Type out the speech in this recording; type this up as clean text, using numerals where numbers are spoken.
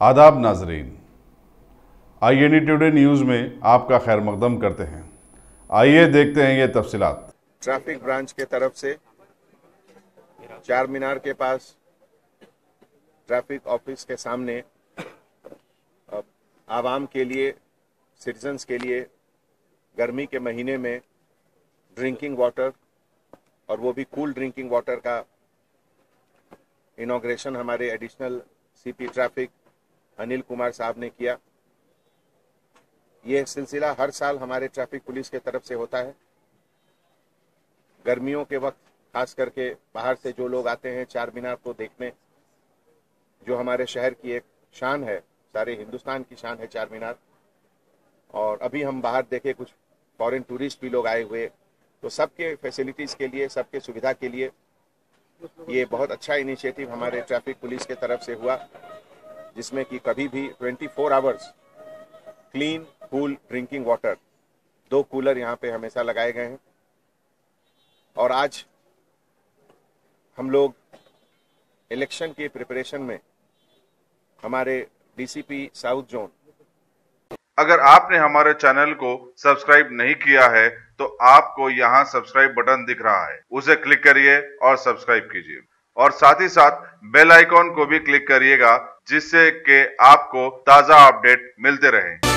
आदाब नाजरीन, INE today news में आपका खैर मकदम करते हैं। आइए देखते हैं ये तफसीलात। ट्रैफिक ब्रांच के तरफ से चार मीनार के पास ट्रैफिक ऑफिस के सामने आवाम के लिए, सिटीजन्स के लिए गर्मी के महीने में ड्रिंकिंग वाटर और वो भी कूल ड्रिंकिंग वाटर का इनॉग्रेशन हमारे additional CP traffic Anil Kumar साहब ने किया। ये सिलसिला हर साल हमारे ट्रैफिक पुलिस के तरफ से होता है। गर्मियों के वक्त खास करके बाहर से जो लोग आते हैं चार मीनार को देखने, जो हमारे शहर की एक शान है, सारे हिंदुस्तान की शान है चार मीनार। और अभी हम बाहर देखे कुछ फॉरेन टूरिस्ट भी लोग आए हुए, तो सबके फैसिलिटीज़ के लिए, सबके सुविधा के लिए ये बहुत अच्छा इनिशिएटिव हमारे ट्रैफिक पुलिस के तरफ से हुआ, जिसमें कि कभी भी 24 hours clean cool drinking water, 2 cooler यहाँ पे हमेशा लगाए गए हैं। और आज हम लोग इलेक्शन की प्रिपरेशन में हमारे DCP साउथ जोन, अगर आपने हमारे चैनल को सब्सक्राइब नहीं किया है तो आपको यहाँ सब्सक्राइब बटन दिख रहा है, उसे क्लिक करिए और सब्सक्राइब कीजिए और साथ ही साथ बेल आइकॉन को भी क्लिक करिएगा, जिससे कि आपको ताज़ा अपडेट मिलते रहें।